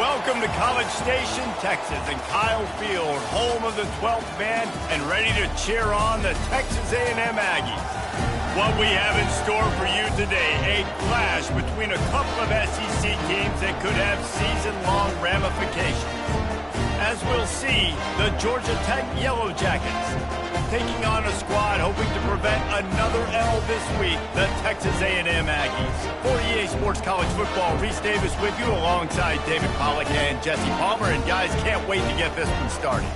Welcome to College Station, Texas, and Kyle Field, home of the 12th man, and ready to cheer on the Texas A&M Aggies. What we have in store for you today, a clash between a couple of SEC teams that could have season-long ramifications. As we'll see, the Georgia Tech Yellow Jackets taking on a squad hoping to prevent another L this week, the Texas A&M Aggies. For EA Sports College Football, Reese Davis with you alongside David Pollack and Jesse Palmer. And guys, can't wait to get this one started.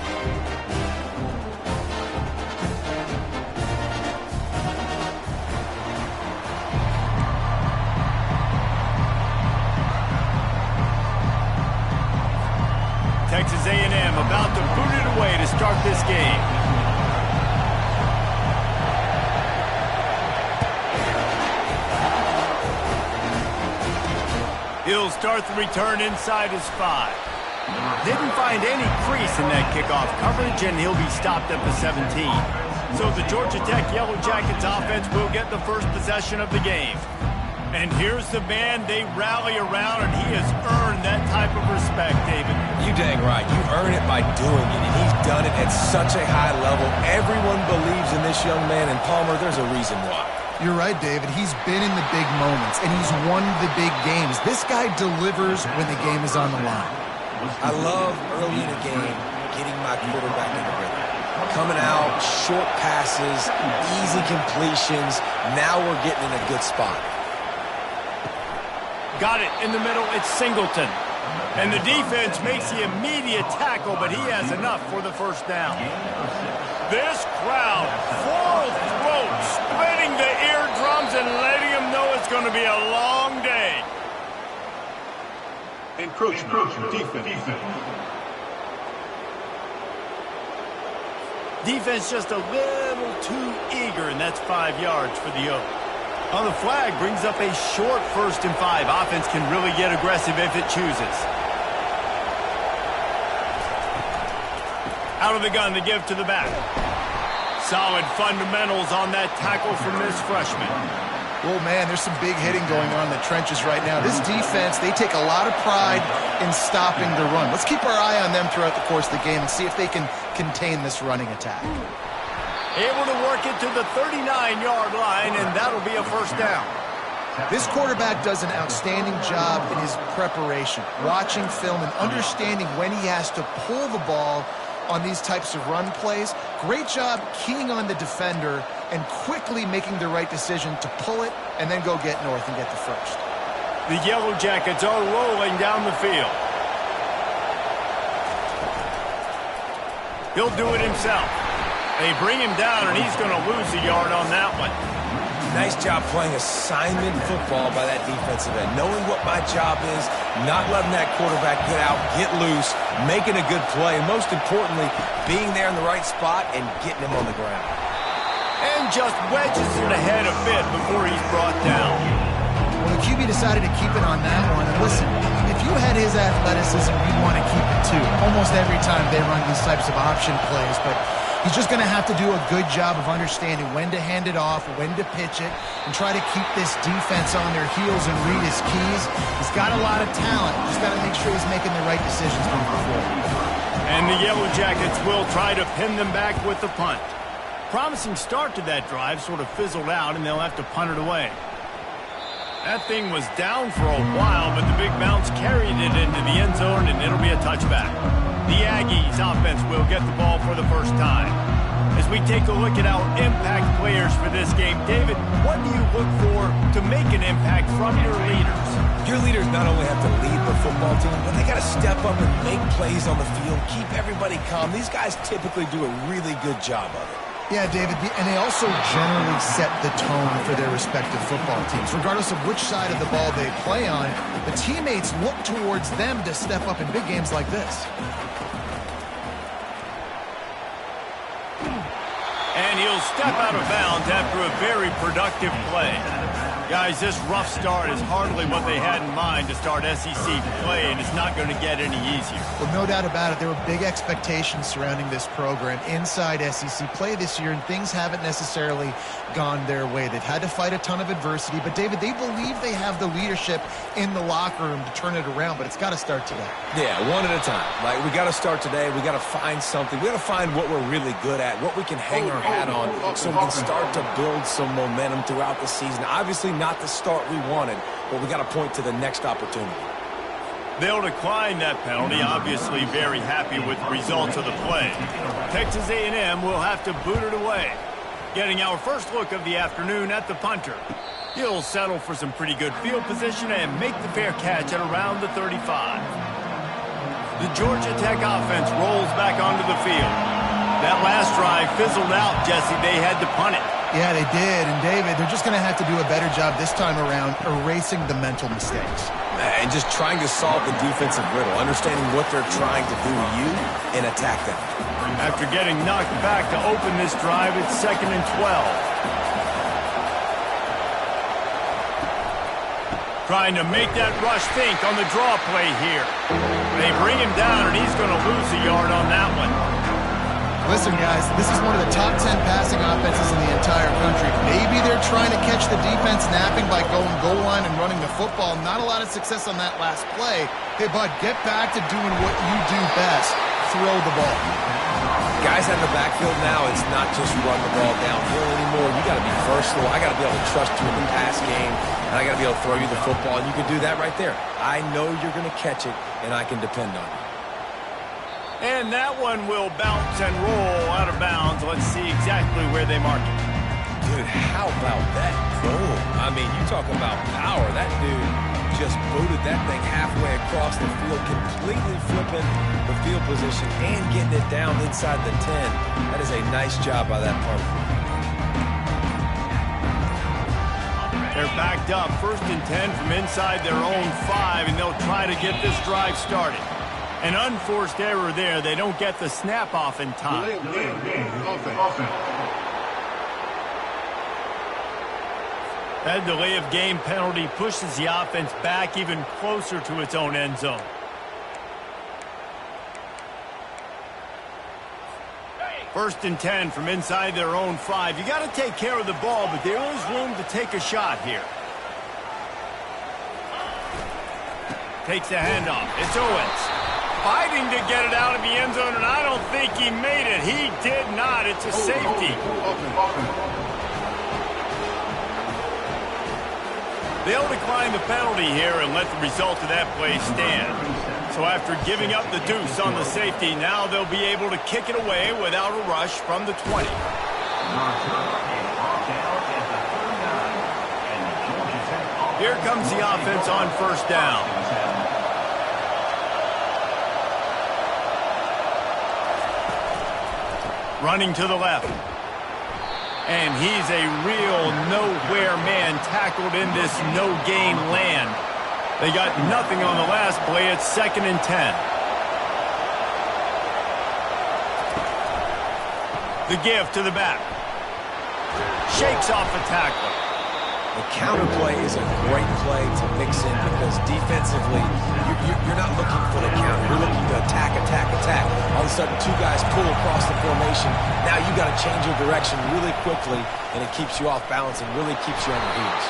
Texas A&M about to boot it away to start this game. He'll start the return inside his 5. Didn't find any crease in that kickoff coverage, and he'll be stopped at the 17. So the Georgia Tech Yellow Jackets offense will get the first possession of the game. And here's the man they rally around, and he has earned that type of respect, David. You dang right. You earn it by doing it, and he's done it at such a high level. Everyone believes in this young man, and Palmer, there's a reason why. You're right, David. He's been in the big moments, and he's won the big games. This guy delivers when the game is on the line. I love early in a game getting my quarterback in the rhythm. Coming out, short passes, easy completions. Now we're getting in a good spot. Got it in the middle. It's Singleton. And the defense makes the immediate tackle, but he has enough for the first down. This crowd, full throat, splitting the eardrums and letting them know it's going to be a long day. Encroachment, defense. Defense just a little too eager, and that's 5 yards for the Oak. On the flag, brings up a short 1st and 5. Offense can really get aggressive if it chooses. Out of the gun, the give to the back. Solid fundamentals on that tackle from this freshman. Oh, man, there's some big hitting going on in the trenches right now. This defense, they take a lot of pride in stopping the run. Let's keep our eye on them throughout the course of the game and see if they can contain this running attack. Able to work it to the 39-yard line, and that'll be a first down. This quarterback does an outstanding job in his preparation, watching film and understanding when he has to pull the ball on these types of run plays. Great job keying on the defender and quickly making the right decision to pull it and then go get north and get the first. The Yellow Jackets are rolling down the field. He'll do it himself. They bring him down, and he's going to lose a yard on that one. Nice job playing assignment football by that defensive end. Knowing what my job is, not letting that quarterback get out, get loose, making a good play, and most importantly, being there in the right spot and getting him on the ground. And just wedges it ahead a bit before he's brought down. Well, the QB decided to keep it on that one. And listen, if you had his athleticism, you'd want to keep it too. Almost every time they run these types of option plays, but he's just going to have to do a good job of understanding when to hand it off, when to pitch it, and try to keep this defense on their heels and read his keys. He's got a lot of talent. Just got to make sure he's making the right decisions moving forward. And the Yellow Jackets will try to pin them back with the punt. Promising start to that drive sort of fizzled out, and they'll have to punt it away. That thing was down for a while, but the big bounce carried it into the end zone, and it'll be a touchback. The Aggies offense will get the ball for the first time. As we take a look at our impact players for this game, David, what do you look for to make an impact from your leaders? Your leaders not only have to lead the football team, but they got to step up and make plays on the field, keep everybody calm. These guys typically do a really good job of it. Yeah, David, and they also generally set the tone for their respective football teams. Regardless of which side of the ball they play on, the teammates look towards them to step up in big games like this. And he'll step out of bounds after a very productive play. Guys, this rough start is hardly what they had in mind to start SEC play, and it's not going to get any easier. Well, no doubt about it. There were big expectations surrounding this program inside SEC play this year, and things haven't necessarily gone their way. They've had to fight a ton of adversity, but, David, they believe they have the leadership in the locker room to turn it around, but it's got to start today. Yeah, one at a time. Like, we got to start today. We got to find something. We got to find what we're really good at, what we can hang our hat on, so we can start to build some momentum throughout the season. Obviously, not the start we wanted, but we got to point to the next opportunity. They'll decline that penalty, obviously very happy with the results of the play. Texas A&M will have to boot it away. Getting our first look of the afternoon at the punter. He'll settle for some pretty good field position and make the fair catch at around the 35. The Georgia Tech offense rolls back onto the field. That last drive fizzled out, Jesse. They had to punt it. Yeah, they did. And, David, they're just going to have to do a better job this time around erasing the mental mistakes. And just trying to solve the defensive riddle, understanding what they're trying to do to you and attack them. After getting knocked back to open this drive, it's 2nd and 12. Trying to make that rush think on the draw play here. They bring him down, and he's going to lose a yard on that one. Listen, guys, this is one of the top 10 passing offenses in the entire country. Maybe they're trying to catch the defense napping by going goal line and running the football. Not a lot of success on that last play. Hey, bud, get back to doing what you do best. Throw the ball. Guys out in the backfield now, it's not just run the ball downhill anymore. You got to be versatile. I got to be able to trust you in the pass game, and I got to be able to throw you the football, and you can do that right there. I know you're going to catch it, and I can depend on you. And that one will bounce and roll out of bounds. Let's see exactly where they mark it. Dude, how about that boom? I mean, you talk about power. That dude just booted that thing halfway across the field, completely flipping the field position and getting it down inside the 10. That is a nice job by that punter. They're backed up, 1st and 10 from inside their own 5, and they'll try to get this drive started. An unforced error there. They don't get the snap off in time. That delay of game penalty pushes the offense back even closer to its own end zone. First and 10 from inside their own 5. You got to take care of the ball, but there is room to take a shot here. Takes the handoff. It's Owens. Fighting to get it out of the end zone, and I don't think he made it. He did not. It's a safety. They'll decline the penalty here and let the result of that play stand. So after giving up the deuce on the safety, now they'll be able to kick it away without a rush from the 20. Here comes the offense on 1st down. Running to the left. And he's a real nowhere man tackled in this no-gain land. They got nothing on the last play. It's 2nd and 10. The give to the back. Shakes off a tackler. The counter play is a great play to mix in because defensively, you're not looking for the counter. You're looking to attack, attack, attack. All of a sudden, 2 guys pull across the formation. Now you got to change your direction really quickly, and it keeps you off balance and really keeps you on your heels.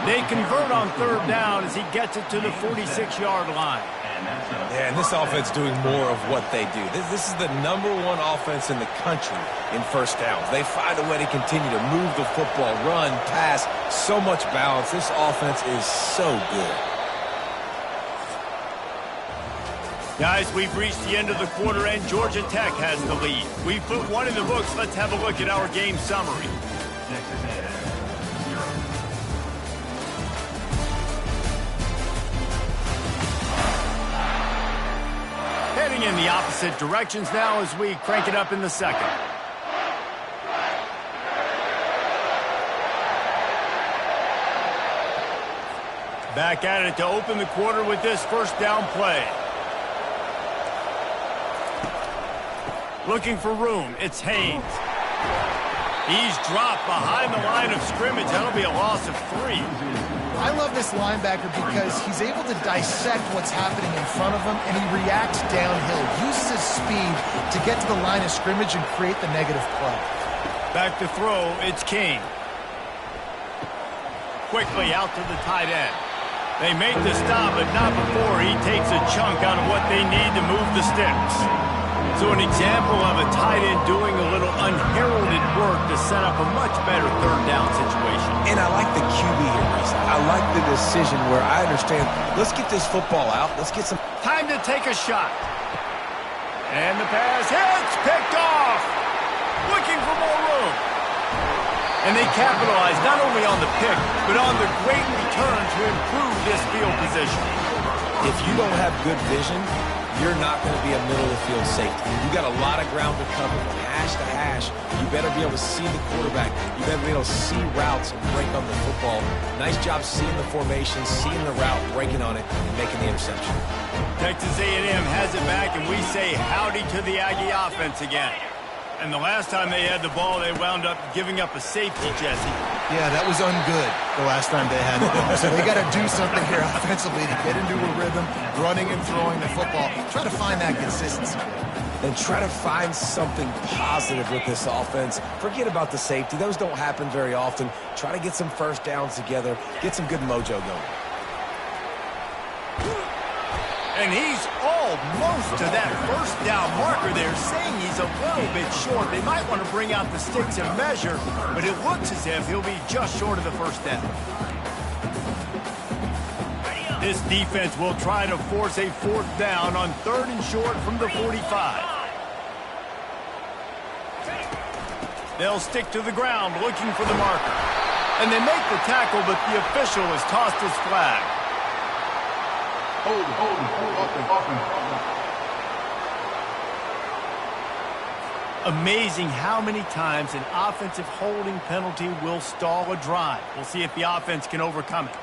They convert on 3rd down as he gets it to the 46-yard line. Yeah, and this offense doing more of what they do. This is the #1 offense in the country in 1st downs. They find a way to continue to move the football, run, pass, so much balance. This offense is so good. Guys, we've reached the end of the quarter, and Georgia Tech has the lead. We put 1 in the books. Let's have a look at our game summary. Heading in the opposite directions now as we crank it up in the 2nd. Back at it to open the quarter with this 1st down play. Looking for room. It's Haynes. He's dropped behind the line of scrimmage. That'll be a loss of 3. I love this linebacker because he's able to dissect what's happening in front of him, and he reacts downhill, uses his speed to get to the line of scrimmage and create the negative play. Back to throw, it's King. Quickly out to the tight end. They make the stop, but not before he takes a chunk out of what they need to move the sticks. So an example of a tight end doing a little unheralded work to set up a much better third down situation. And I like the QB here, Reese. I like the decision where I understand, let's get this football out. Let's get some... Time to take a shot. And the pass hits, picked off. Looking for more room. And they capitalize not only on the pick, but on the great return to improve this field position. If you don't have good vision, you're not going to be a middle-of-the-field safety. You got a lot of ground to cover from hash to hash. You better be able to see the quarterback. You better be able to see routes and break on the football. Nice job seeing the formation, seeing the route, breaking on it, and making the interception. Texas A&M has it back, and we say howdy to the Aggie offense again. And the last time they had the ball, they wound up giving up a safety, Jesse. Yeah, that was ungood the last time they had the ball. So they got to do something here offensively to get into a rhythm, running and throwing the football. Try to find that consistency. And try to find something positive with this offense. Forget about the safety. Those don't happen very often. Try to get some first downs together. Get some good mojo going. And he's almost to that first down marker there, saying he's a little bit short. They might want to bring out the sticks and measure, but it looks as if he'll be just short of the first down. This defense will try to force a 4th down on 3rd and short from the 45. They'll stick to the ground looking for the marker. And they make the tackle, but the official has tossed his flag. Amazing how many times an offensive holding penalty will stall a drive. We'll see if the offense can overcome it.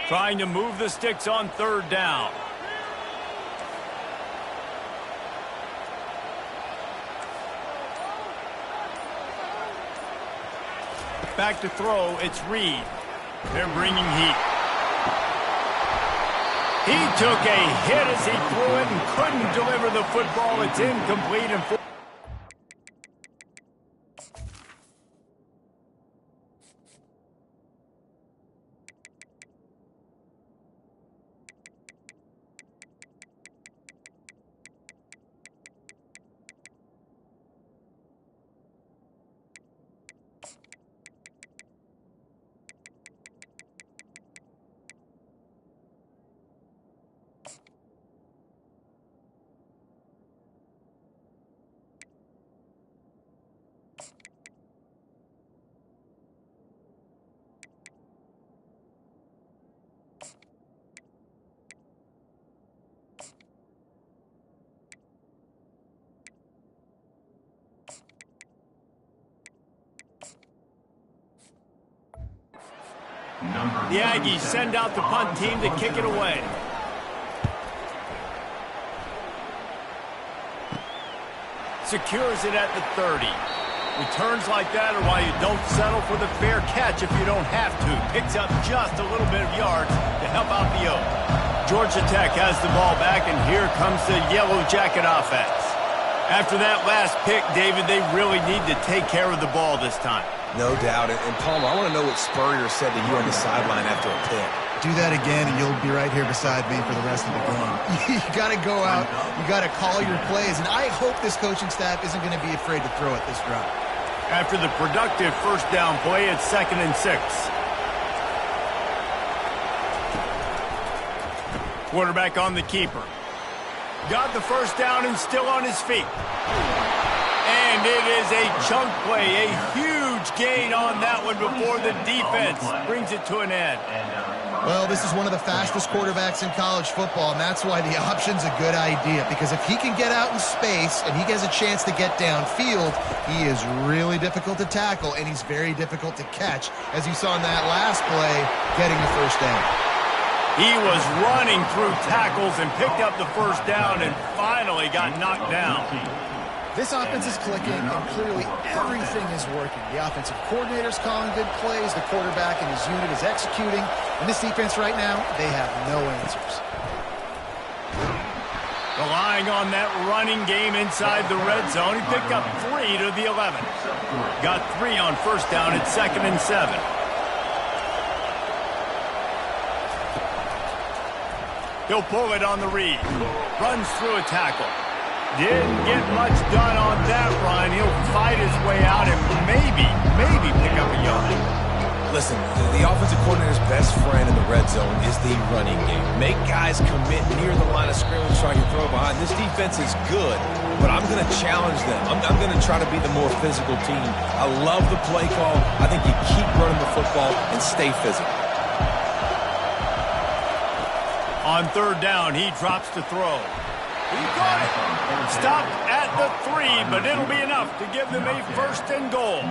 Trying to move the sticks on 3rd down. Back to throw, it's Reed. They're bringing heat. He took a hit as he threw it and couldn't deliver the football. It's incomplete and the Aggies send out the punt team to kick it away. Secures it at the 30. Returns like that are why you don't settle for the fair catch if you don't have to. Picks up just a little bit of yards to help out the Oak. Georgia Tech has the ball back, and here comes the Yellow Jacket offense. After that last pick, David, they really need to take care of the ball this time. No doubt. And Palmer, I want to know what Spurrier said to you on the sideline after a pick. Do that again, and you'll be right here beside me for the rest of the game. You got to go out. You got to call your plays. And I hope this coaching staff isn't going to be afraid to throw it this drive. After the productive first down play, it's 2nd and 6. Quarterback on the keeper. Got the first down and still on his feet. And it is a chunk play, a huge gain on that one before the defense brings it to an end. Well, this is one of the fastest quarterbacks in college football, and that's why the option's a good idea. Because if he can get out in space and he has a chance to get downfield, he is really difficult to tackle, and he's very difficult to catch, as you saw in that last play, getting the first down. He was running through tackles and picked up the first down and finally got knocked down. This offense is clicking, and clearly everything is working. The offensive coordinator's calling good plays. The quarterback and his unit is executing. And this defense right now, they have no answers. Relying on that running game inside the red zone. He picked up 3 to the 11. Got 3 on first down at 2nd and 7. He'll pull it on the read. Runs through a tackle. Didn't get much done on that run. He'll fight his way out and maybe pick up a yard. Listen, the offensive coordinator's best friend in the red zone is the running game. Make guys commit near the line of scrimmage so I can throw behind. This defense is good, but I'm going to challenge them. I'm going to try to be the more physical team. I love the play call. I think you keep running the football and stay physical. On third down, he drops to throw. He got it. Stopped at the 3, but it'll be enough to give them a 1st and goal.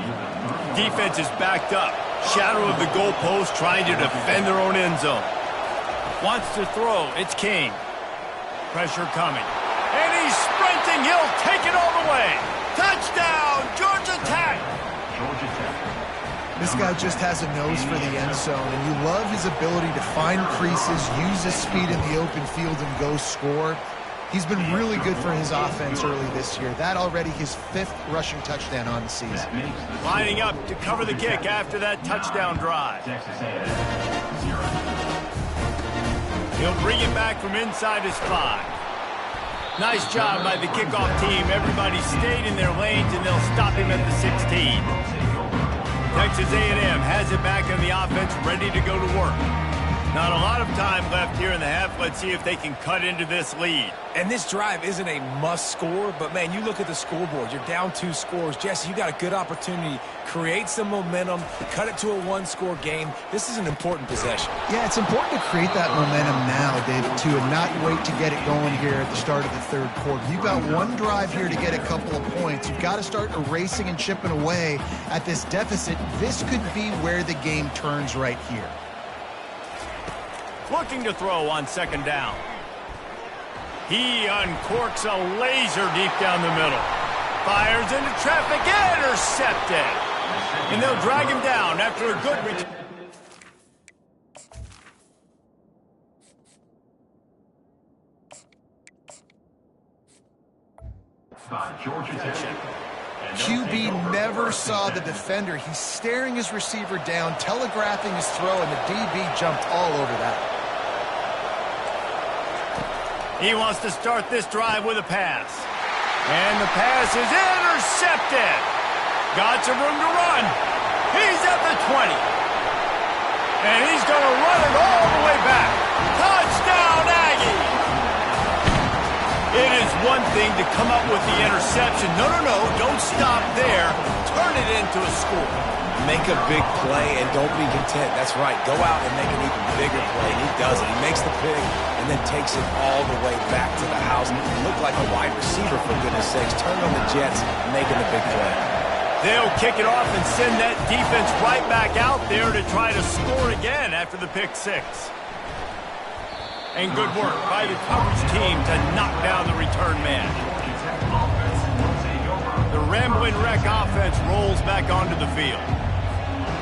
Defense is backed up. Shadow of the goalpost trying to defend their own end zone. Wants to throw. It's King. Pressure coming. And he's sprinting. He'll take it all the way. Touchdown, Georgia Tech. This guy just has a nose for the end zone, and you love his ability to find creases, use his speed in the open field, and go score. He's been really good for his offense early this year. That already his 5th rushing touchdown on the season. Lining up to cover the kick after that touchdown drive. He'll bring it back from inside his 5. Nice job by the kickoff team. Everybody stayed in their lanes, and they'll stop him at the 16. Texas A&M has it back on the offense, ready to go to work. Not a lot of time left here in the half. Let's see if they can cut into this lead. And this drive isn't a must score, but man, you look at the scoreboard. You're down 2 scores. Jesse, you got a good opportunity. Create some momentum. Cut it to a 1-score game. This is an important possession. Yeah, it's important to create that momentum now, David, too, and not wait to get it going here at the start of the 3rd quarter. You've got one drive here to get a couple of points. You've got to start erasing and chipping away at this deficit. This could be where the game turns right here. Looking to throw on 2nd down. He uncorks a laser deep down the middle. Fires into traffic, intercepted. And they'll drag him down after a good return. QB never saw the defender. He's staring his receiver down, telegraphing his throw, and the DB jumped all over that. He wants to start this drive with a pass. And the pass is intercepted. Got some room to run. He's at the 20. And he's going to run it all the way back. Touchdown, Aggie! It is one thing to come up with the interception. No, don't stop there. Turn it into a score. Make a big play and don't be content. That's right. Go out and make an even bigger play. And he does it. He makes the pick and then takes it all the way back to the house. He looked like a wide receiver, for goodness sakes. Turned on the Jets, making the big play. They'll kick it off and send that defense right back out there to try to score again after the pick 6. And good work by the coverage team to knock down the return man. The Ramblin' Wreck offense rolls back onto the field.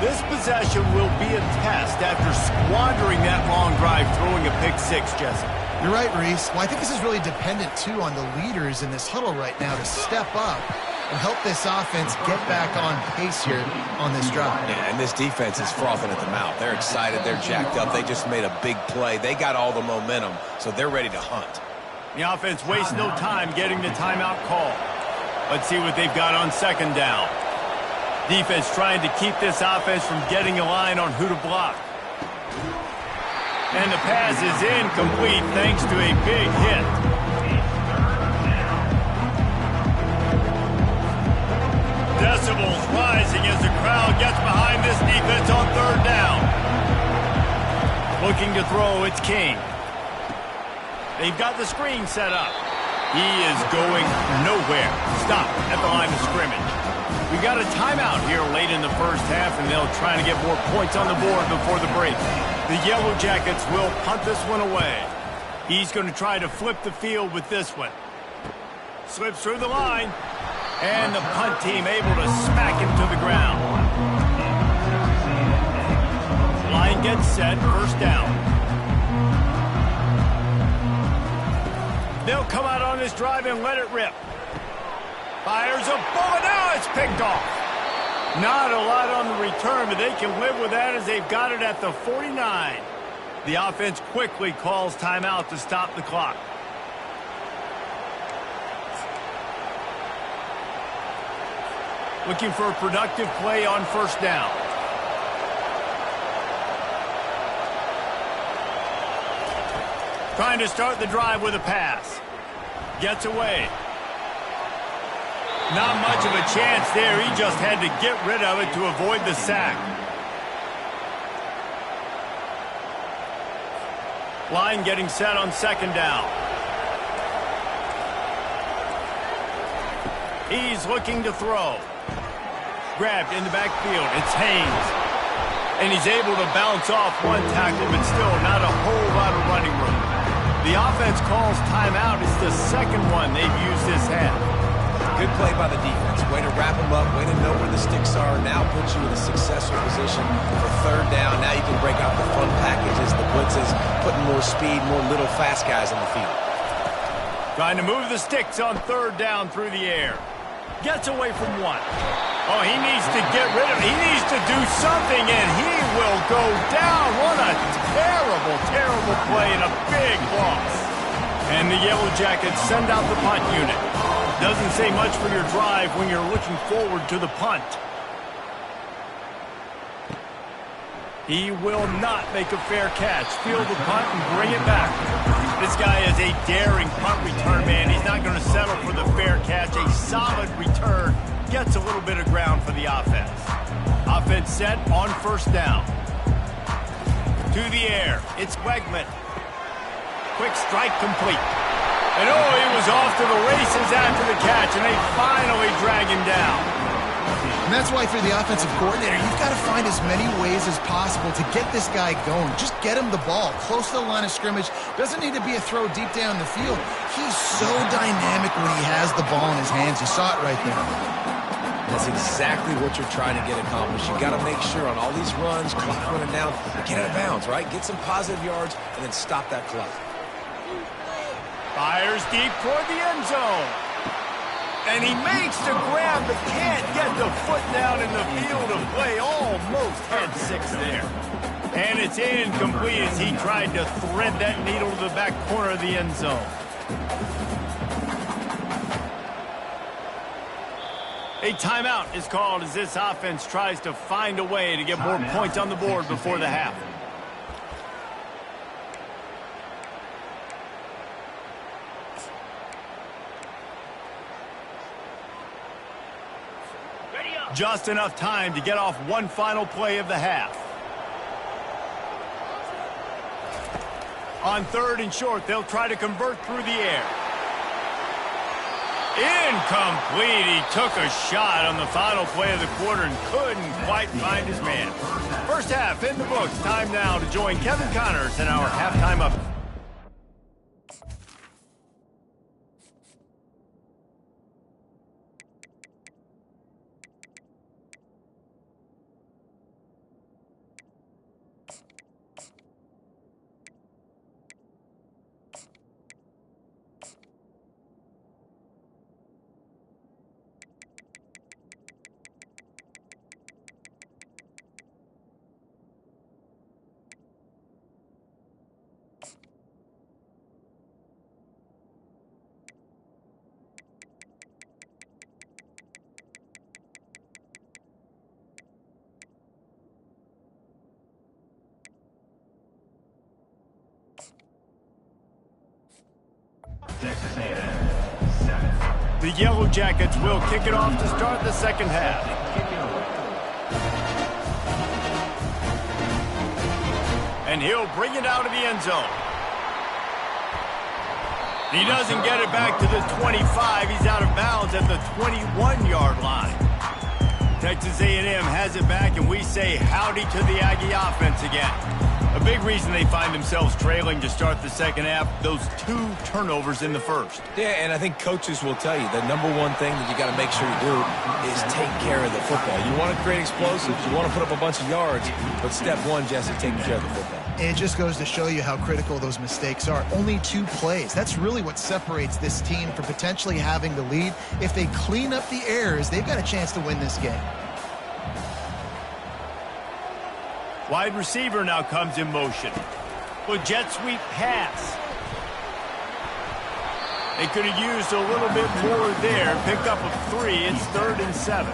This possession will be a test after squandering that long drive throwing a pick 6, Jesse. You're right, Reese. Well, I think this is really dependent, too, on the leaders in this huddle right now to step up and help this offense get back on pace here on this drive. Yeah, and this defense is frothing at the mouth. They're excited. They're jacked up. They just made a big play. They got all the momentum, so they're ready to hunt. The offense wastes no time getting the timeout call. Let's see what they've got on 2nd down. Defense trying to keep this offense from getting a line on who to block. And the pass is incomplete thanks to a big hit. Decibels rising as the crowd gets behind this defense on 3rd down. Looking to throw, it's King. They've got the screen set up. He is going nowhere. Stop at the line of scrimmage. We got a timeout here late in the first half, and they'll try to get more points on the board before the break. The Yellow Jackets will punt this one away. He's going to try to flip the field with this one. Slips through the line, and the punt team able to smack him to the ground. Line gets set, first down. They'll come out on this drive and let it rip. Fires a bullet. Now it's picked off. Not a lot on the return, but they can live with that as they've got it at the 49. The offense quickly calls timeout to stop the clock. Looking for a productive play on first down. Trying to start the drive with a pass. Gets away. Not much of a chance there. He just had to get rid of it to avoid the sack. Line getting set on second down. He's looking to throw. Grabbed in the backfield. It's Haynes. And he's able to bounce off one tackle, but still not a whole lot of running room. The offense calls timeout. It's the second one they've used this half. Good play by the defense. Way to wrap them up. Way to know where the sticks are. Now puts you in a successful position for third down. Now you can break out the fun packages, the blitzes, putting more speed, more little fast guys on the field. Trying to move the sticks on third down through the air. Gets away from one. Oh, he needs to get rid of it. He needs to do something, and he will go down. What a terrible, terrible play and a big loss. And the Yellow Jackets send out the punt unit. Doesn't say much for your drive when you're looking forward to the punt. He will not make a fair catch. Field the punt and bring it back. This guy is a daring punt return man. He's not going to settle for the fair catch. A solid return. Gets a little bit of ground for the offense. Offense set on first down. To the air. It's Wegman. Quick strike complete. And oh, he was off to the races after the catch, and they finally drag him down. And that's why for the offensive coordinator, you've got to find as many ways as possible to get this guy going. Just get him the ball close to the line of scrimmage. Doesn't need to be a throw deep down the field. He's so dynamic when he has the ball in his hands. You saw it right there. That's exactly what you're trying to get accomplished. You got to make sure on all these runs, clock running down, get out of bounds, right? Get some positive yards and then stop that clock. Fires deep toward the end zone. And he makes the grab, but can't get the foot down in the field of play. Almost had six there. And it's incomplete as he tried to thread that needle to the back corner of the end zone. A timeout is called as this offense tries to find a way to get more points on the board before the half. Just enough time to get off one final play of the half. On third and short, they'll try to convert through the air. Incomplete. He took a shot on the final play of the quarter and couldn't quite find his man. First half in the books. Time now to join Kevin Connors in our halftime up. The Yellow Jackets will kick it off to start the second half. And he'll bring it out of the end zone. He doesn't get it back to the 25. He's out of bounds at the 21-yard line. Texas A&M has it back, and we say howdy to the Aggie offense again. A big reason they find themselves trailing to start the second half, those 2 turnovers in the first. Yeah, and I think coaches will tell you the number one thing that you got to make sure you do is take care of the football. You want to create explosives, you want to put up a bunch of yards, but step one, Jesse, taking care of the football. It just goes to show you how critical those mistakes are. Only 2 plays. That's really what separates this team from potentially having the lead. If they clean up the errors, they've got a chance to win this game. Wide receiver now comes in motion. Well, jet sweep pass. They could have used a little bit more there. Pick up a 3. It's 3rd and 7.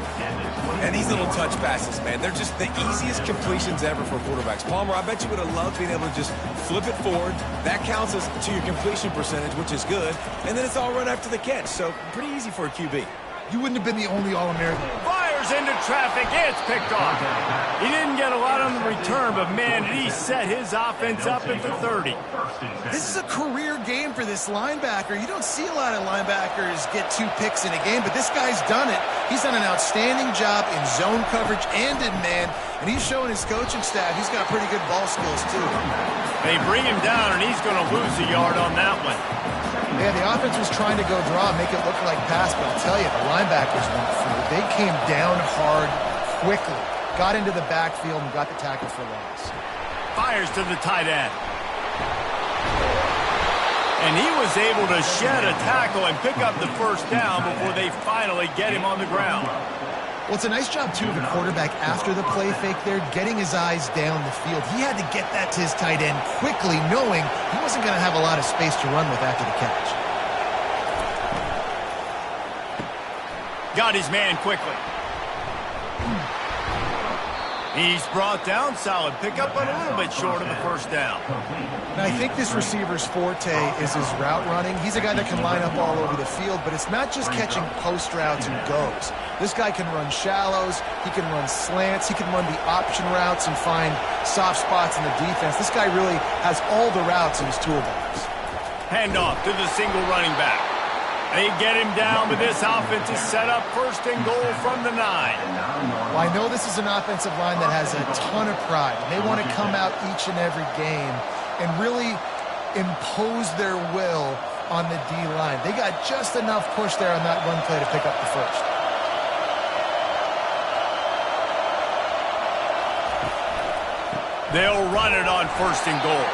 And these little touch passes, man, they're just the easiest completions ever for quarterbacks. Palmer, I bet you would have loved being able to just flip it forward. That counts as to your completion percentage, which is good. And then it's all run after the catch. So pretty easy for a QB. You wouldn't have been the only All-American. Fires into traffic. It's picked off. He didn't get a lot on the return, but, man, did he set his offense up at the 30. This is a career game for this linebacker. You don't see a lot of linebackers get 2 picks in a game, but this guy's done it. He's done an outstanding job in zone coverage and in man, and he's showing his coaching staff he's got pretty good ball skills, too. They bring him down, and he's going to lose a yard on that one. Yeah, the offense was trying to go draw, make it look like pass, but I'll tell you, the linebackers went through. They came down hard quickly, got into the backfield, and got the tackle for loss. Fires to the tight end. And he was able to shed a tackle and pick up the first down before they finally get him on the ground. Well, it's a nice job, too, of the quarterback after the play fake there, getting his eyes down the field. He had to get that to his tight end quickly, knowing he wasn't going to have a lot of space to run with after the catch. Got his man quickly. He's brought down. Solid pickup, but a little bit short of the first down. Now, I think this receiver's forte is his route running. He's a guy that can line up all over the field, but it's not just catching post routes and goes. This guy can run shallows, he can run slants, he can run the option routes and find soft spots in the defense. This guy really has all the routes in his toolbox. Handoff to the single running back. They get him down, but this offense is set up 1st and goal from the 9. Well, I know this is an offensive line that has a ton of pride. They want to come out each and every game and really impose their will on the D-line. They got just enough push there on that run play to pick up the first. They'll run it on 1st and goal.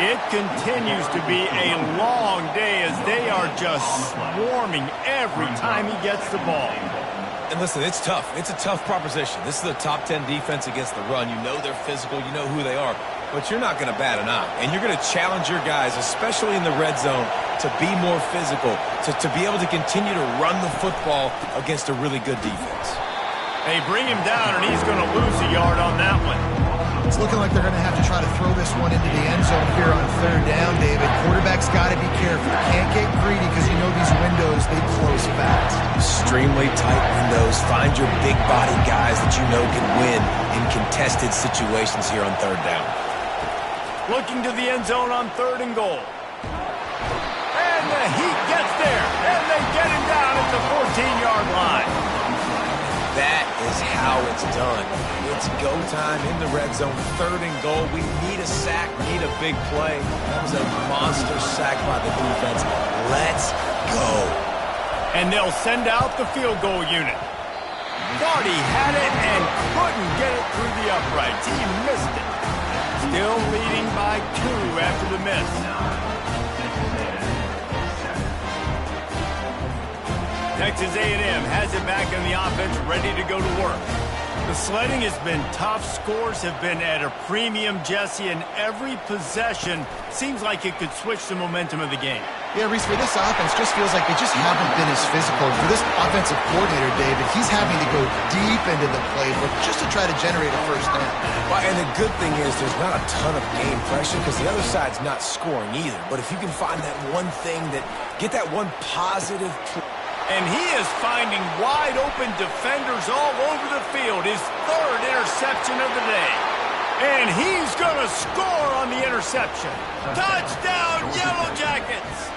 It continues to be a long day as they are just swarming every time he gets the ball. And listen, it's tough. It's a tough proposition. This is a top 10 defense against the run. You know they're physical. You know who they are. But you're not going to bat an eye. And you're going to challenge your guys, especially in the red zone, to be more physical, to be able to continue to run the football against a really good defense. They bring him down, and he's going to lose a yard on that one. It's looking like they're going to have to try to throw this one into the end zone here on 3rd down, David. Quarterback's got to be careful. Can't get greedy because you know these windows, they close fast. Extremely tight windows. Find your big body guys that you know can win in contested situations here on 3rd down. Looking to the end zone on 3rd and goal. And the heat gets there, and they get him down at the 14-yard line. That is how it's done. It's go time in the red zone, 3rd and goal. We need a sack, need a big play. That was a monster sack by the defense. Let's go. And they'll send out the field goal unit. Thought he had it and couldn't get it through the uprights. He missed it. Still leading by 2 after the miss. Texas A&M has it back in the offense, ready to go to work. The sledding has been tough. Scores have been at a premium, Jesse, and every possession seems like it could switch the momentum of the game. Yeah, Reese, for this offense, just feels like they just haven't been as physical. For this offensive coordinator, David, he's having to go deep into the playbook just to try to generate a first down. Well, and the good thing is there's not a ton of game pressure because the other side's not scoring either. But if you can find that one thing get that one positive play. And he is finding wide-open defenders all over the field. His 3rd interception of the day. And he's going to score on the interception. Touchdown, Yellow Jackets!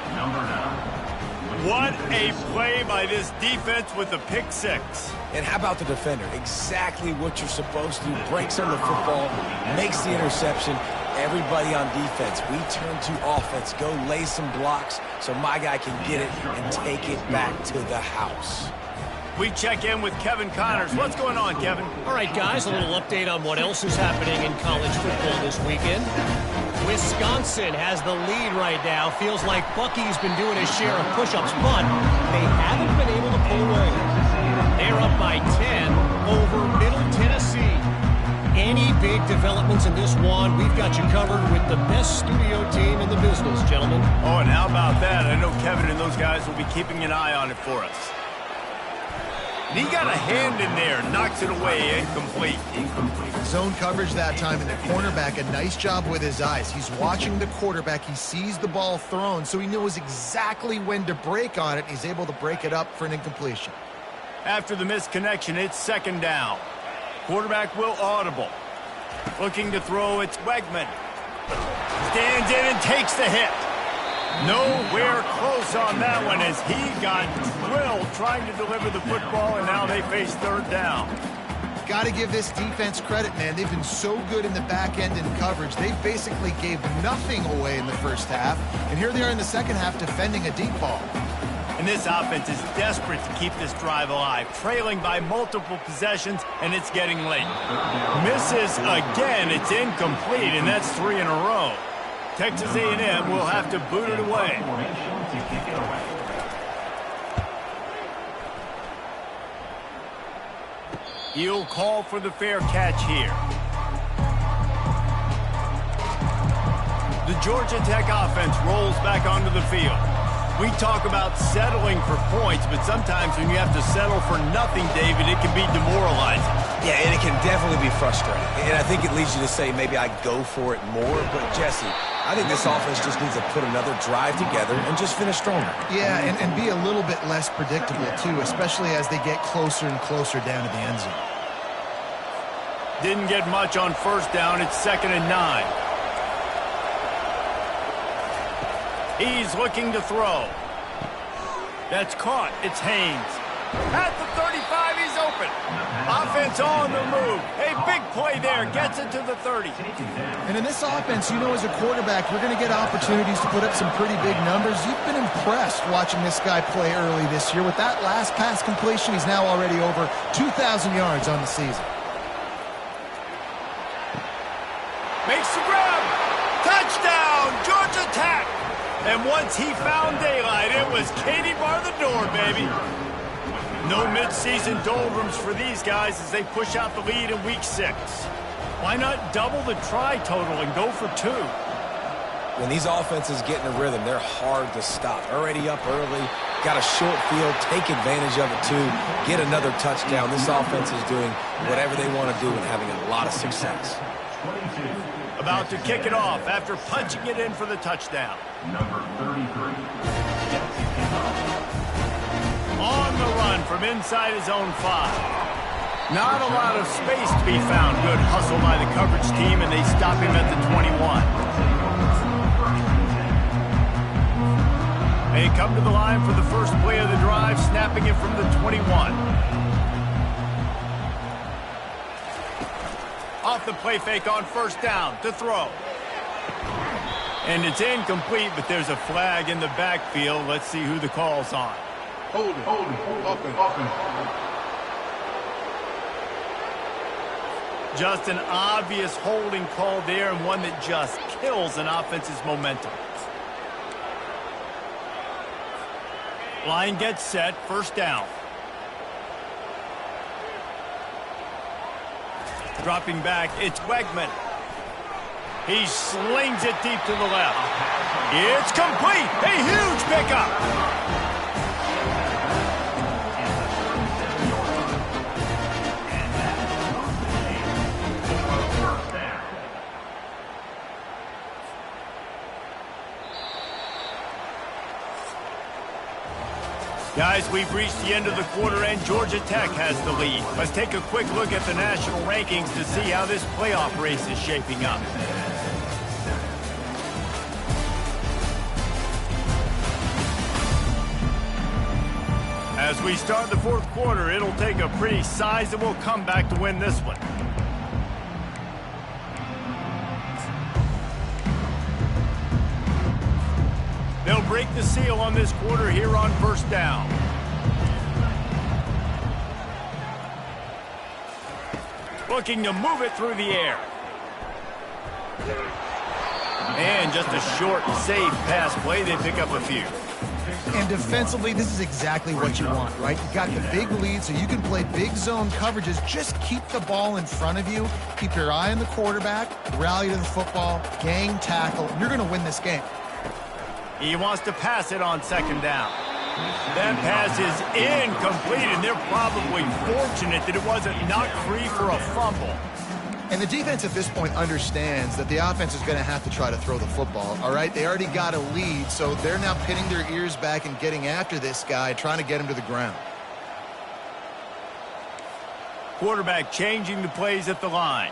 What a play by this defense with the pick six. And how about the defender? Exactly what you're supposed to do. Breaks on the football, makes the interception. Everybody on defense, we turn to offense. Go lay some blocks so my guy can get it and take it back to the house. We check in with Kevin Connors. What's going on, Kevin? All right, guys, a little update on what else is happening in college football this weekend. Wisconsin has the lead right now. Feels like Bucky's been doing his share of push-ups, but they haven't been able to pull away. They're up by 10 over Middle Tennessee. Any big developments in this one, we've got you covered with the best studio team in the business, gentlemen. Oh, and how about that? I know Kevin and those guys will be keeping an eye on it for us. And he got a hand in there, knocks it away, incomplete. Zone coverage that time, and the cornerback, a nice job with his eyes. He's watching the quarterback. He sees the ball thrown, so he knows exactly when to break on it. He's able to break it up for an incompletion. After the missed connection, it's second down. Quarterback will audible. Looking to throw, it's Wegman. Stands in and takes the hit. Nowhere close on that one as he got drilled trying to deliver the football, and now they face third down. Got to give this defense credit, man. They've been so good in the back end in coverage. They basically gave nothing away in the first half, and here they are in the second half defending a deep ball. And this offense is desperate to keep this drive alive, trailing by multiple possessions, and it's getting late. Misses again, it's incomplete, and that's 3 in a row. Texas A&M will have to boot it away. He'll call for the fair catch here. The Georgia Tech offense rolls back onto the field. We talk about settling for points, but sometimes when you have to settle for nothing, David, it can be demoralizing. Yeah, and it can definitely be frustrating. And I think it leads you to say maybe I go for it more. But, Jesse, I think this offense just needs to put another drive together and just finish stronger. Yeah, and be a little bit less predictable, too, especially as they get closer and closer down to the end zone. Didn't get much on first down. It's 2nd and 9. He's looking to throw. That's caught. It's Haynes. At the 35, he's open. Offense on the move. A big play there. Gets it to the 30. And in this offense, you know, as a quarterback, you're going to get opportunities to put up some pretty big numbers. You've been impressed watching this guy play early this year. With that last pass completion, he's now already over 2,000 yards on the season. Makes the grab. Touchdown, Georgia Tech. And once he found daylight, it was Katie bar the door, baby. No midseason doldrums for these guys as they push out the lead in week 6. Why not double the try total and go for 2? When these offenses get in a rhythm, they're hard to stop. Already up early, got a short field, take advantage of it too, get another touchdown. This offense is doing whatever they want to do and having a lot of success. About to kick it off after punching it in for the touchdown. Number 33. On the run from inside his own 5. Not a lot of space to be found. Good hustle by the coverage team, and they stop him at the 21. They come to the line for the first play of the drive, snapping it from the 21. Off the play fake on first down to throw. And it's incomplete, but there's a flag in the backfield. Let's see who the call's on. Hold it. Offense. Just an obvious holding call there, and one that just kills an offense's momentum. Line gets set, first down. Dropping back, it's Wegman. He slings it deep to the left. It's complete. A huge pickup. Guys, we've reached the end of the quarter, and Georgia Tech has the lead. Let's take a quick look at the national rankings to see how this playoff race is shaping up. As we start the fourth quarter, it'll take a pretty sizable comeback to win this one. They'll break the seal on this quarter here on first down. Looking to move it through the air. And just a short, safe pass play. They pick up a few. And defensively, this is exactly what you want, right? You got the big lead, so you can play big zone coverages. Just keep the ball in front of you. Keep your eye on the quarterback. Rally to the football. Gang tackle. You're going to win this game. He wants to pass it on second down. That pass is incomplete, and they're probably fortunate that it wasn't knocked free for a fumble. And the defense at this point understands that the offense is going to have to try to throw the football, all right? They already got a lead, so they're now pinning their ears back and getting after this guy, trying to get him to the ground. Quarterback changing the plays at the line.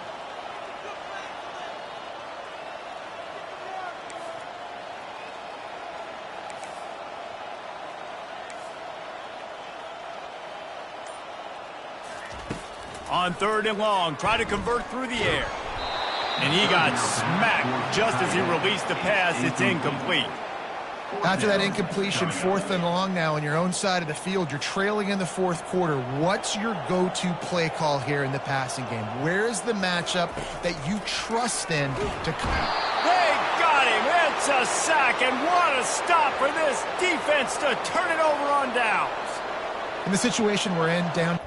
On third and long, try to convert through the air. And he got smacked just as he released the pass. It's incomplete. After that incompletion, fourth and long now on your own side of the field, you're trailing in the fourth quarter. What's your go-to play call here in the passing game? Where is the matchup that you trust in to... They got him. It's a sack, and what a stop for this defense to turn it over on downs. In the situation we're in, down...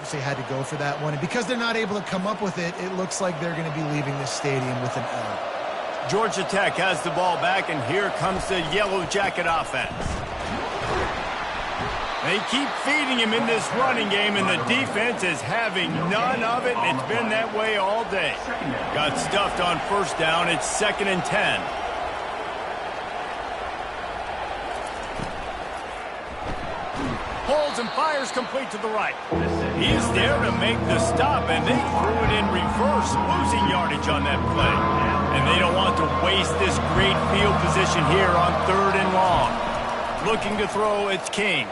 Obviously had to go for that one. And because they're not able to come up with it, it looks like they're going to be leaving this stadium with an L. Georgia Tech has the ball back, and here comes the Yellow Jacket offense. They keep feeding him in this running game, and the defense is having none of it. It's been that way all day. Got stuffed on first down. It's 2nd and 10. Holds and fires complete to the right. He's there to make the stop, and they threw it in reverse, losing yardage on that play. And they don't want to waste this great field position here on third and long. Looking to throw, it's King.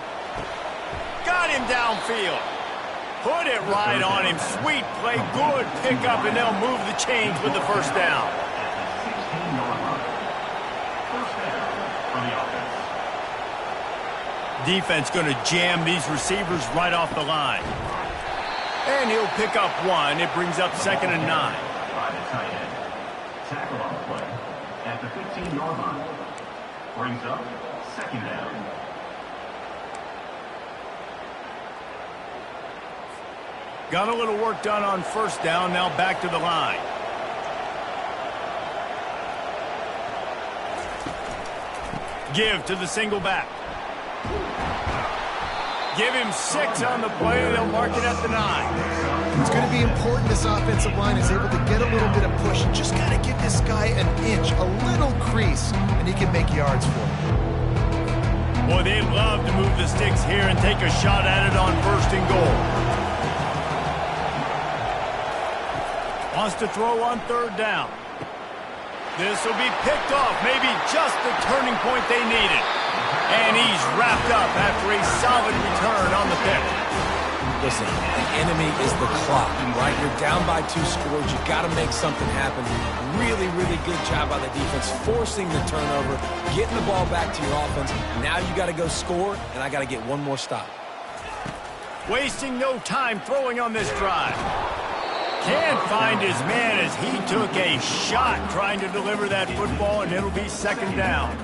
Got him downfield. Put it right on him. Sweet play, good pickup, and they'll move the chains with the first down. Defense going to jam these receivers right off the line. And he'll pick up one. It brings up 2nd and 9. By the tight end. Tackle on the play at the 15-yard line. Brings up 2nd down. Got a little work done on first down. Now back to the line. Give to the single back. Give him 6 on the play. They'll mark it at the 9. It's going to be important this offensive line is able to get a little bit of push. You just got to give this guy an inch, a little crease, and he can make yards for him. Boy, they'd love to move the sticks here and take a shot at it on 1st and goal. Wants to throw on 3rd down. This will be picked off. Maybe just the turning point they needed. And he's wrapped up after a solid return on the pick. Listen, the enemy is the clock, right? You're down by 2 scores. You got to make something happen. Really, really good job by the defense, forcing the turnover, getting the ball back to your offense. Now you got to go score, and I got to get one more stop. Wasting no time throwing on this drive. Can't find his man as he took a shot trying to deliver that football, and it'll be 2nd down.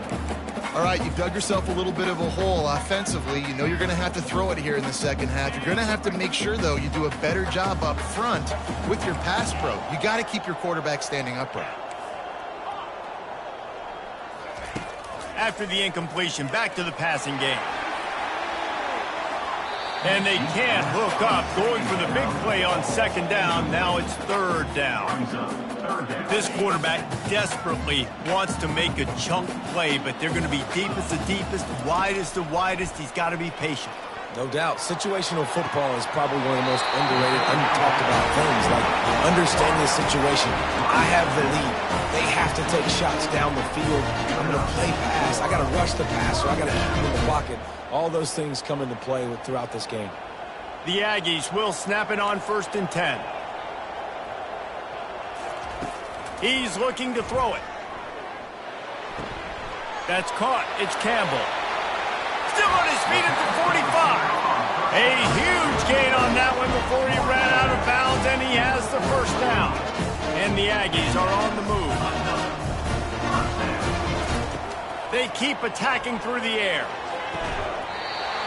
All right, you've dug yourself a little bit of a hole offensively. You know you're going to have to throw it here in the second half. You're going to have to make sure, though, you do a better job up front with your pass pro. You got to keep your quarterback standing upright. After the incompletion, back to the passing game. And they can't hook up, going for the big play on 2nd down. Now it's 3rd down. This quarterback desperately wants to make a chunk play, but they're going to be deepest to deepest, widest to widest. He's got to be patient. No doubt. Situational football is probably one of the most underrated, untalked about things, like understanding the situation. I have the lead. They have to take shots down the field. I'm going to play pass. I got to rush the pass, or I got to keep him in the pocket. All those things come into play throughout this game. The Aggies will snap it on 1st and 10. He's looking to throw it. That's caught. It's Campbell. Still on his feet at the 45. A huge gain on that one before he ran out of bounds, and he has the first down. And the Aggies are on the move. They keep attacking through the air.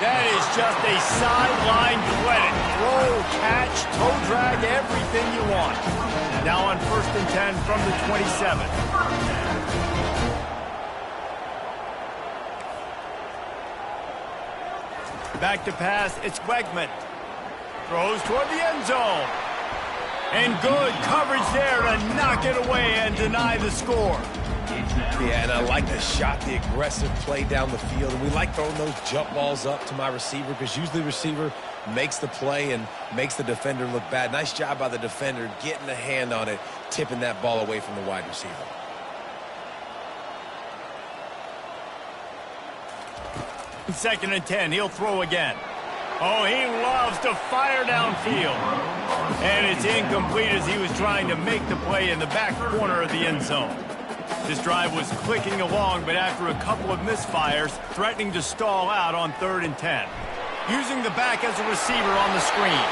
That is just a sideline credit. Throw, catch, toe drag, everything you want. Now on 1st and 10 from the 27. Back to pass, it's Wegman. Throws toward the end zone. And good coverage there to knock it away and deny the score. Yeah, and I like the shot, the aggressive play down the field. And we like throwing those jump balls up to my receiver because usually the receiver makes the play and makes the defender look bad. Nice job by the defender getting a hand on it, tipping that ball away from the wide receiver. Second and 10, he'll throw again. Oh, he loves to fire downfield. And it's incomplete as he was trying to make the play in the back corner of the end zone. This drive was clicking along, but after a couple of misfires, threatening to stall out on 3rd and 10. Using the back as a receiver on the screen.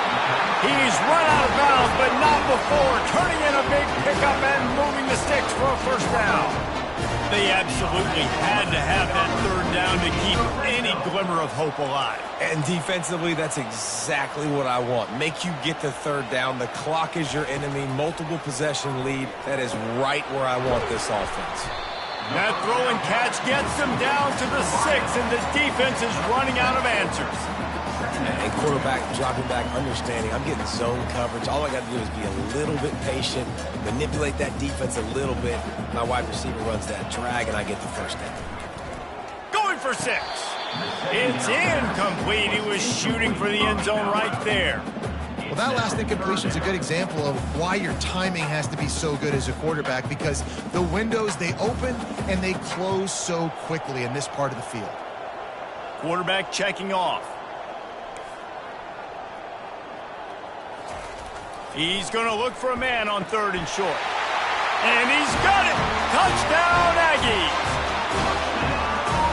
He's run out of bounds, but not before. Turning in a big pickup and moving the sticks for a first down. They absolutely had to have that 3rd down to keep any glimmer of hope alive. And defensively, that's exactly what I want. Make you get the 3rd down. The clock is your enemy. Multiple possession lead. That is right where I want this offense. That throw and catch gets them down to the 6, and the defense is running out of answers. And quarterback dropping back, understanding I'm getting zone coverage. All I got to do is be a little bit patient, manipulate that defense a little bit. My wide receiver runs that drag, and I get the first down. Going for 6. It's incomplete. He was shooting for the end zone right there. Well, that last incompletion is a good example of why your timing has to be so good as a quarterback, because the windows, they open and they close so quickly in this part of the field. Quarterback checking off. He's going to look for a man on 3rd and short. And he's got it! Touchdown, Aggies!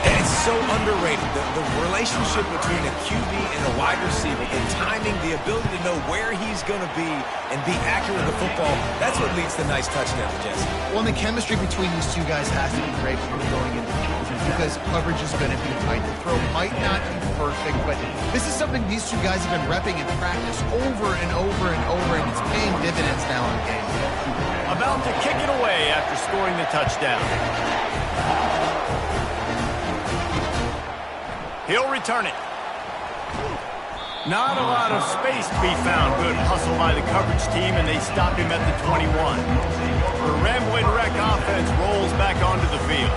It's so underrated. The relationship between a QB and a wide receiver, the timing, the ability to know where he's going to be and be accurate with the football, that's what leads to nice touchdowns, Jesse. Well, and the chemistry between these two guys has to be great when you're going into because coverage is going to be tight. The throw might not be perfect, but this is something these two guys have been repping in practice over and over and over, and it's paying dividends now in the game. About to kick it away after scoring the touchdown. He'll return it. Not a lot of space to be found. Good hustle by the coverage team, and they stop him at the 21. The rambling wreck offense rolls back onto the field.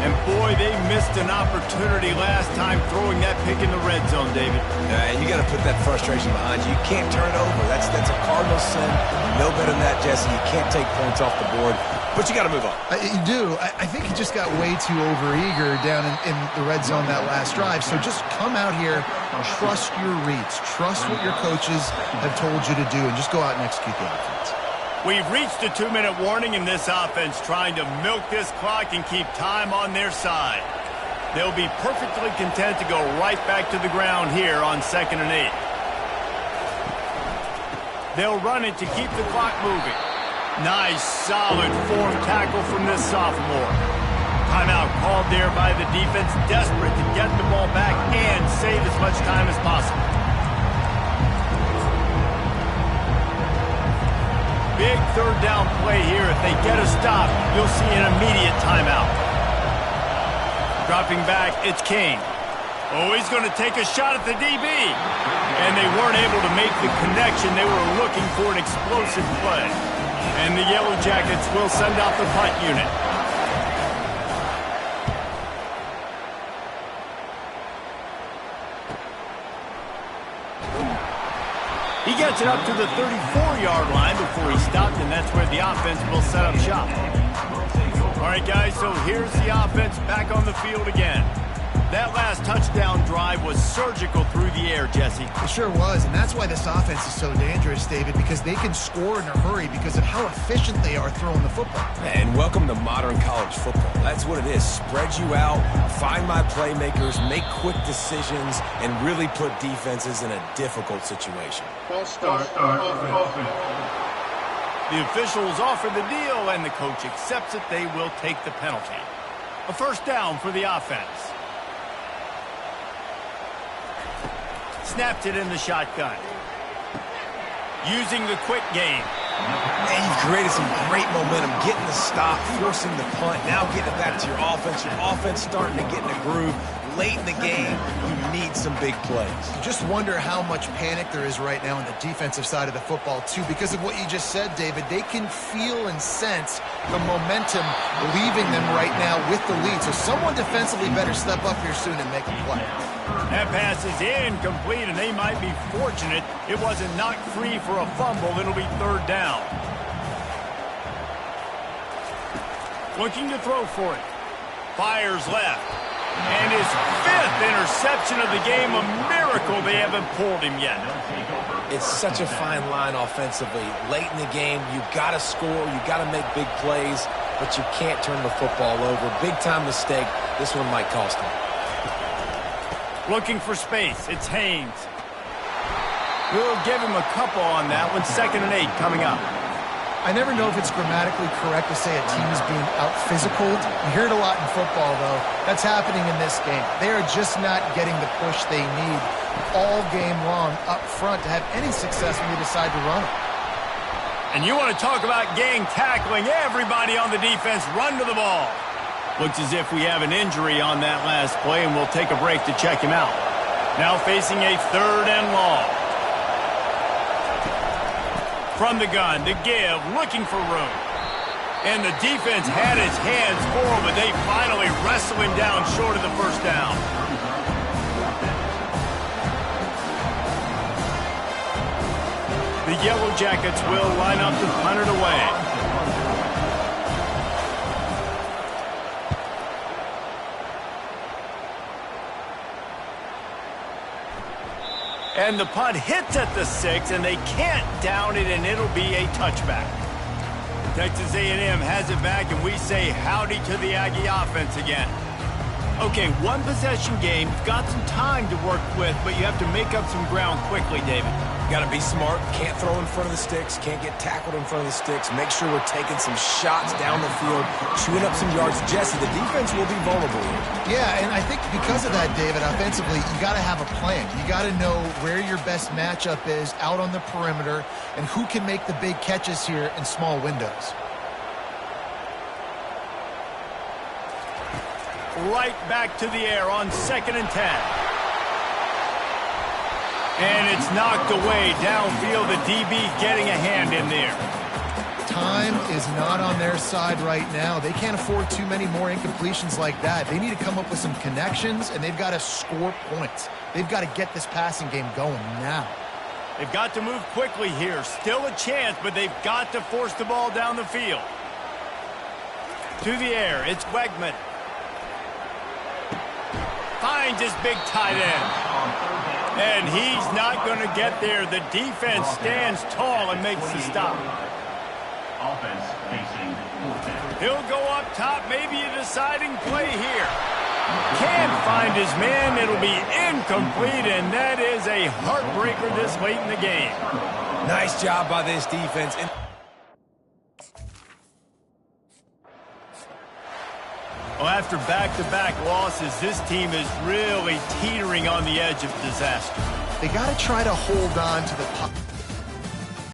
And boy, they missed an opportunity last time throwing that pick in the red zone, David. And you got to put that frustration behind you. You can't turn it over. That's a cardinal sin. No better than that, Jesse. You can't take points off the board, but you got to move on. You do. I think he just got way too overeager down in the red zone that last drive. So just come out here, trust your reads, trust what your coaches have told you to do, and just go out and execute the offense. We've reached a 2-minute warning in this offense, trying to milk this clock and keep time on their side. They'll be perfectly content to go right back to the ground here on 2nd and 8. They'll run it to keep the clock moving. Nice, solid form tackle from this sophomore. Timeout called there by the defense, desperate to get the ball back and save as much time as possible. Big 3rd down play here. If they get a stop, you'll see an immediate timeout. Dropping back, it's King. Oh, he's going to take a shot at the DB. And they weren't able to make the connection. They were looking for an explosive play. And the Yellow Jackets will send out the punt unit. He gets it up to the 34-yard line before he stopped, and that's where the offense will set up shop. All right, guys, so here's the offense back on the field again. That last touchdown drive was surgical through the air, Jesse. It sure was, and that's why this offense is so dangerous, David, because they can score in a hurry because of how efficient they are throwing the football. And welcome to modern college football. That's what it is. Spread you out, find my playmakers, make quick decisions, and really put defenses in a difficult situation. False start. Offense. The officials offer the deal, and the coach accepts it. They will take the penalty. A first down for the offense. Snapped it in the shotgun. Using the quick game. And you've created some great momentum, getting the stop, forcing the punt, now getting it back to your offense. Your offense starting to get in a groove. Late in the game, you need some big plays. You just wonder how much panic there is right now on the defensive side of the football, too, because of what you just said, David. They can feel and sense the momentum leaving them right now with the lead. So someone defensively better step up here soon and make a play. That pass is incomplete, and they might be fortunate it wasn't knocked free for a fumble. It'll be third down. Looking to throw for it. Fires left. And his fifth interception of the game, a miracle they haven't pulled him yet. It's such a fine line offensively. Late in the game, you've got to score, you've got to make big plays, but you can't turn the football over. Big-time mistake. This one might cost him. Looking for space. It's Haynes. We'll give him a couple on that one. 2nd and 8 coming up. I never know if it's grammatically correct to say a team is being out-physicaled. You hear it a lot in football, though. That's happening in this game. They are just not getting the push they need all game long up front to have any success when they decide to run it. And you want to talk about gang tackling. Everybody on the defense run to the ball. Looks as if we have an injury on that last play, and we'll take a break to check him out. Now facing a 3rd and long. From the gun, to give, looking for room. And the defense had his hands full, but they finally wrestle him down short of the first down. The Yellow Jackets will line up to punt it away. And the punt hits at the 6, and they can't down it, and it'll be a touchback. Texas A&M has it back, and we say howdy to the Aggie offense again. Okay, one possession game. You've got some time to work with, but you have to make up some ground quickly, David. Got to be smart. Can't throw in front of the sticks. Can't get tackled in front of the sticks. Make sure we're taking some shots down the field, chewing up some yards. Jesse, the defense will be vulnerable here. Yeah, and I think because of that, David, offensively, you got to have a plan. You got to know where your best matchup is out on the perimeter and who can make the big catches here in small windows. Right back to the air on 2nd and 10. And it's knocked away downfield. The DB getting a hand in there. Time is not on their side right now. They can't afford too many more incompletions like that. They need to come up with some connections, and they've got to score points. They've got to get this passing game going now. They've got to move quickly here. Still a chance, but they've got to force the ball down the field. To the air, it's Wegman. Finds his big tight end. And he's not going to get there. The defense stands tall and makes the stop. Offense facing 4th. He'll go up top, maybe a deciding play here. Can't find his man. It'll be incomplete, and that is a heartbreaker this late in the game. Nice job by this defense. Well, after back-to-back losses, this team is really teetering on the edge of disaster. They got to try to hold on to the